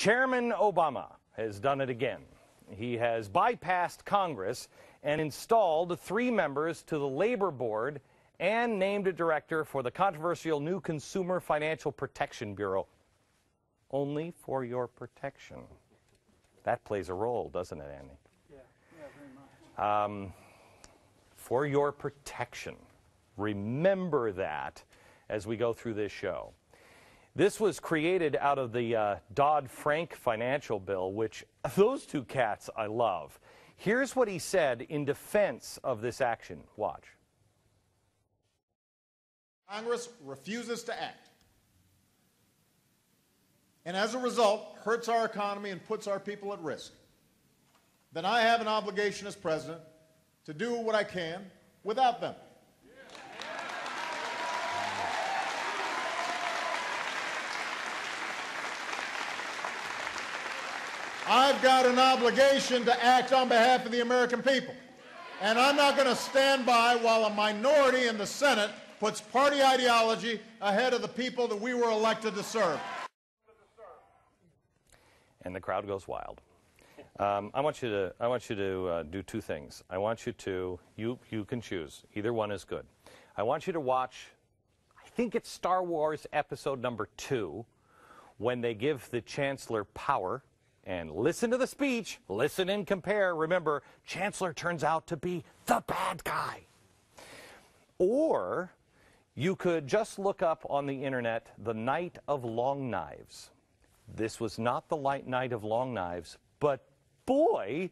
Chairman Obama has done it again. He has bypassed Congress and installed 3 members to the Labor Board and named a director for the controversial new Consumer Financial Protection Bureau. Only for your protection. That plays a role, doesn't it, Andy? Yeah, very much. For your protection. Remember that as we go through this show. This was created out of the Dodd-Frank financial bill, which those 2 cats I love. Here's what he said in defense of this action. Watch. Congress refuses to act, and as a result hurts our economy and puts our people at risk, then I have an obligation as president to do what I can without them. I've got an obligation to act on behalf of the American people, and I'm not going to stand by while a minority in the Senate puts party ideology ahead of the people that we were elected to serve. And the crowd goes wild. I want you to do 2 things. I want you to, you can choose. Either one is good. I want you to watch, I think it's Star Wars episode number 2, when they give the Chancellor power, and listen to the speech, listen and compare. Remember, Chancellor turns out to be the bad guy. Or you could just look up on the internet, The Night of Long Knives. This was not the light night of long knives, but boy,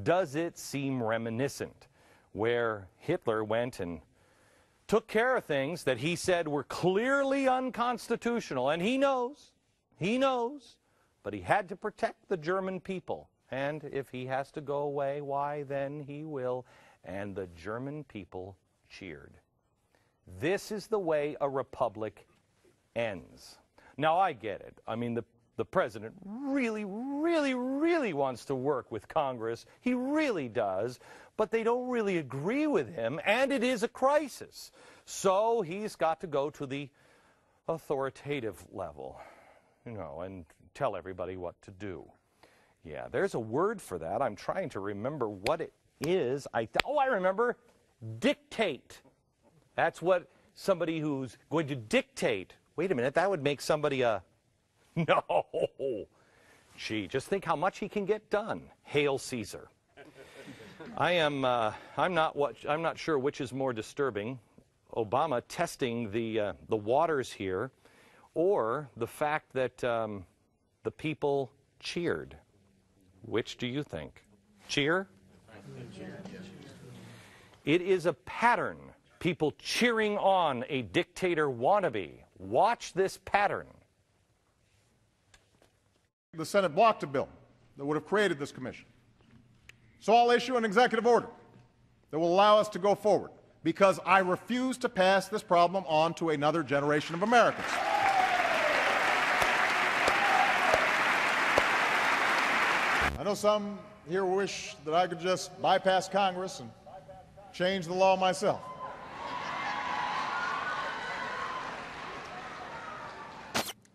does it seem reminiscent, where Hitler went and took care of things that he said were clearly unconstitutional, and he knows, but he had to protect the German people, and if he has to go away, why, then he will, and the German people cheered. This is the way a republic ends. Now, I get it. I mean, the president really wants to work with Congress. He really does, but they don't really agree with him, and it is a crisis. So he's got to go to the authoritative level, and tell everybody what to do. Yeah, there's a word for that. I'm trying to remember what it is. I remember. Dictate. That's what somebody who's going to dictate. Wait a minute, that would make somebody a... No. Gee, just think how much he can get done. Hail Caesar. I'm not sure which is more disturbing. Obama testing the waters here, or the fact that the people cheered. Which do you think? Cheer? It is a pattern. People cheering on a dictator wannabe. Watch this pattern. The Senate blocked a bill that would have created this commission. So I'll issue an executive order that will allow us to go forward, because I refuse to pass this problem on to another generation of Americans. I know some here wish that I could just bypass Congress and change the law myself.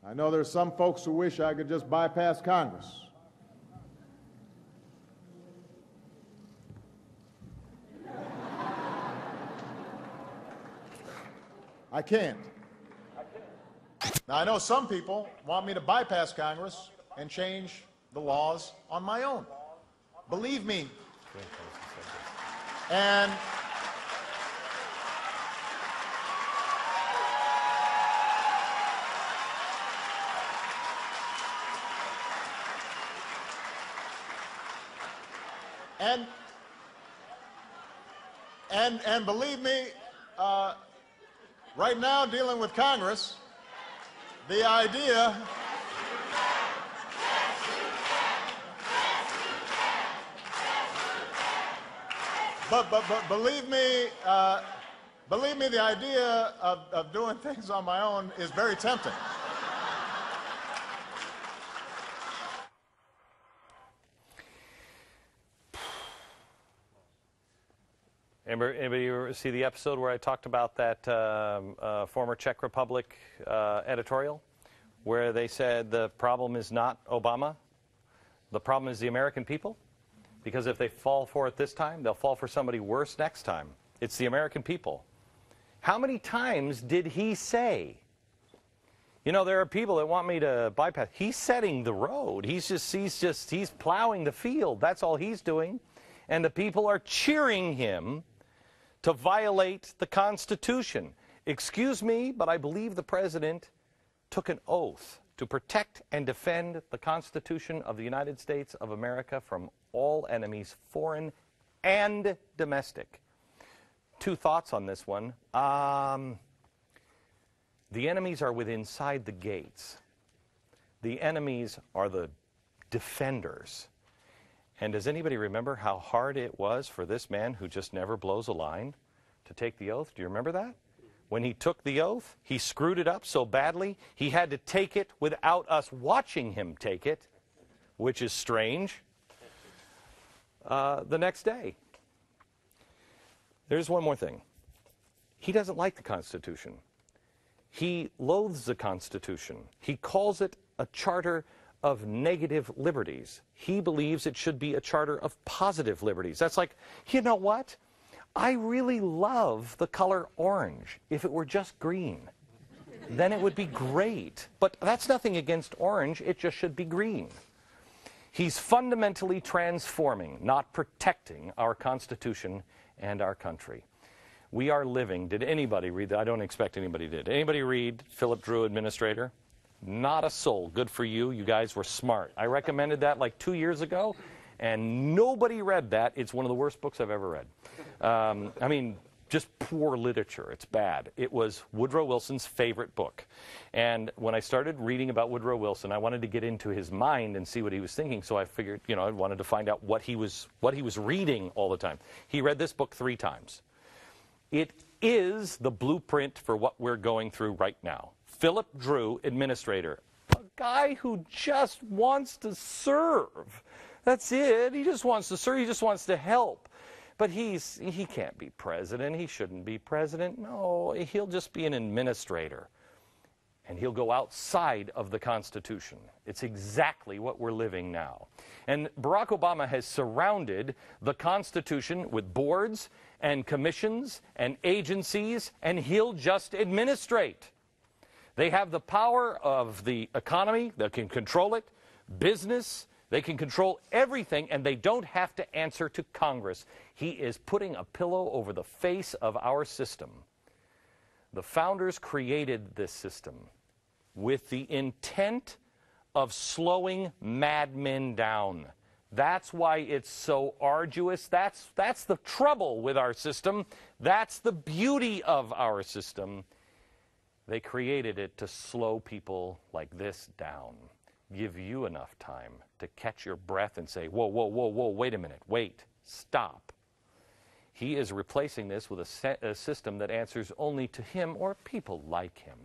I know there's some folks who wish I could just bypass Congress. I can't. Now, I know some people want me to bypass Congress and change the laws on my own. Believe me. And believe me, right now dealing with Congress, the idea but believe me, the idea of doing things on my own is very tempting. Anybody ever see the episode where I talked about that former Czech Republic editorial? where they said the problem is not Obama, the problem is the American people? Because if they fall for it this time, they'll fall for somebody worse next time. It's the American people. How many times did he say, you know, there are people that want me to bypass. He's setting the road. He's plowing the field. That's all he's doing. And the people are cheering him to violate the Constitution. Excuse me, but I believe the president took an oath to protect and defend the Constitution of the United States of America from all enemies, foreign and domestic. Two thoughts on this one. The enemies are within inside the gates. The enemies are the defenders. And does anybody remember how hard it was for this man who just never blows a line to take the oath? Do you remember that? When he took the oath, he screwed it up so badly, he had to take it without us watching him take it, which is strange, the next day. There's one more thing. He doesn't like the Constitution. He loathes the Constitution. He calls it a charter of negative liberties. He believes it should be a charter of positive liberties. That's like, you know what? I really love the color orange. If it were just green, then it would be great. But that's nothing against orange. It just should be green. He's fundamentally transforming, not protecting our Constitution and our country. We are living, did anybody read that? I don't expect anybody did. Anybody read Philip Drew, Administrator? Not a soul. Good for you. You guys were smart. I recommended that like 2 years ago, and nobody read that. It's one of the worst books I've ever read. I mean, just poor literature. It's bad. It was Woodrow Wilson's favorite book. And when I started reading about Woodrow Wilson, I wanted to get into his mind and see what he was thinking. So I figured, you know, I wanted to find out what he was reading all the time. He read this book 3 times. It is the blueprint for what we're going through right now. Philip Drew, Administrator, a guy who just wants to serve. That's it. He just wants to serve. He just wants to help. But he can't be president. He shouldn't be president. No, he'll just be an administrator. And he'll go outside of the Constitution. It's exactly what we're living now. And Barack Obama has surrounded the Constitution with boards and commissions and agencies, and he'll just administrate. They have the power of the economy. They can control it. Business. They can control everything, and they don't have to answer to Congress. He is putting a pillow over the face of our system. The founders created this system with the intent of slowing madmen down. That's why it's so arduous. That's the trouble with our system. That's the beauty of our system. They created it to slow people like this down. Give you enough time to catch your breath and say, whoa, whoa, whoa, whoa, wait a minute, wait, stop. He is replacing this with a system that answers only to him or people like him.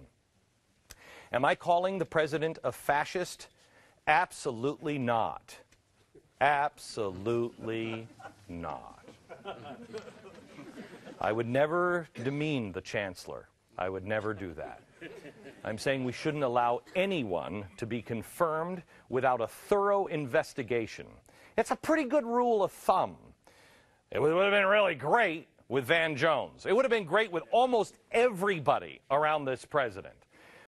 Am I calling the president a fascist? Absolutely not. Absolutely not. I would never demean the chancellor. I would never do that. I'm saying we shouldn't allow anyone to be confirmed without a thorough investigation. It's a pretty good rule of thumb. It would have been really great with Van Jones. It would have been great with almost everybody around this president.